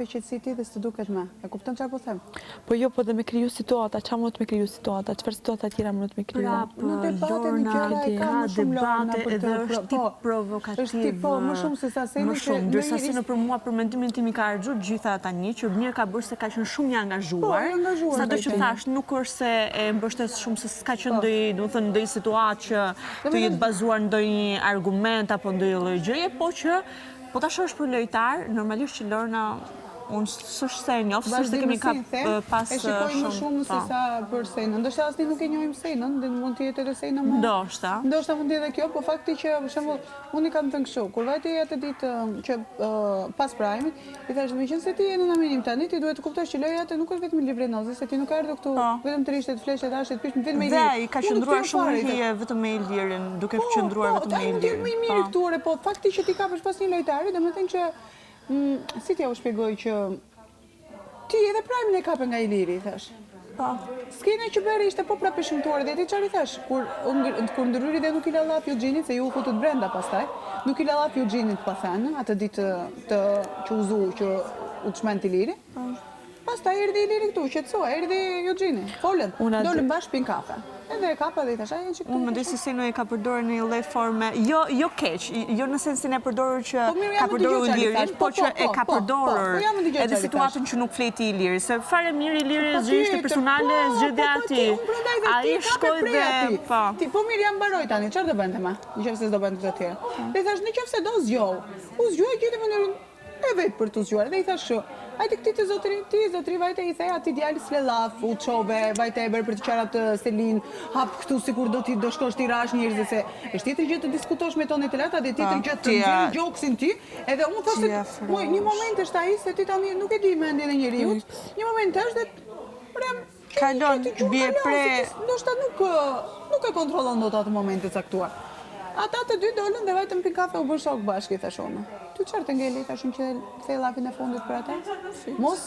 kafe qetësi ti dhe s'të duket me. E kupton çfarë po them? Po jo, po dhe me kriju situata, qa mund të me kriju situata, çfarë situata tjera mund të me kriju? Në debate një gjëra e ka më shumë Lorna për të është tip provokativ. Është tip, po, më shumë se sa Seni Më shumë, ndërsa Seni për mua, për mendimin tim i ka harxuar gjitha ata një që mirë ka bërë se ka qenë shumë i angazhuar. Sado që thash, nuk është se e mbështet shumë se s'ka qenë ndonjë situatë që të jetë bazuar ndonjë argument apo ndonjë lloj gjëje, po që po ta shohësh për lojtar, normalisht që Lorna unë s'është se e njoh, s'është se kemi ka pas shumë. E shikoj më shumë se sa për Senën. Ndoshta asnjë nuk e njohim Senën, dhe mund të jetë edhe Sena më. Ndoshta mund të jetë kjo, po fakti që për shembull unë i kam thënë kështu, kur vajte atë ditë që pas prajmit, i thash meqense se ti je në naminim tani, ti duhet të kuptosh që loja atë nuk është vetëm livrenoze, se ti nuk erdhe këtu vetëm të rishtet fleshet, ashtet, pish vetëm me Ilirin. Dhe i ka qëndruar shumë hije vetëm me Ilirin, duke qëndruar vetëm me Ilirin. Po, më mirë këtu, po fakti që ti kapësh pas një lojtari, domethënë që si t'ja u shpjegoj që ti edhe prajmin e kape nga Iliri, thash. Skena që bërë ishte po prapë shëmtuar, dhe ti çfarë i thash? Kur ndërhyri dhe nuk i la lap Eugenit, se ju u futët brenda pastaj, nuk i la lap Eugenit pa thënë, atë ditë që uzu që u të shment Iliri. Pastaj erdhi Iliri këtu, qetësua, erdhi Eugeni, folën, dolën bashkë pin kafe. Edhe e kapa dhe i thash, ajën që këtu. Unë mendoj se Seno e ka përdorur në një lloj forme, jo keq, jo në sensin e përdorur që ka përdorur Ilirin, po që e ka përdorur edhe situatën që nuk fleti Iliri, se fare mirë Iliri zgjidhte personale, zgjidhja ati. Ai shkoi dhe po. Ti po mirë jam mbaroj tani, çfarë do bënte më? Nëse s'do bënte këto të tjera. Dhe i thash, nëse do zgjoh. U zgjoi gjeti mënyrën e vet për të zgjuar. Dhe i thash kështu, hajde këti ti zotri vajte i the ati djalis lellaf, u çove, vajte e bërë për të qarat Selin, hap këtu sikur do shkosh ti rash njerëzve se është tjetër gjë të diskutosh me tonë të larta dhe tjetër gjë të nxjerr gjoksin ti. Edhe unë thosë, një moment është ai se ti tani nuk e di mendjen e njeriu. Një moment është dhe kalon bie pre. Ndoshta nuk e kontrollon dot atë momentin e caktuar. Ata të dy dolën dhe vajtëm pin kafe u bën shok bashkë, i thash unë. Ty çfarë të ngeli, thashun që the llafin e fundit për ata? Mos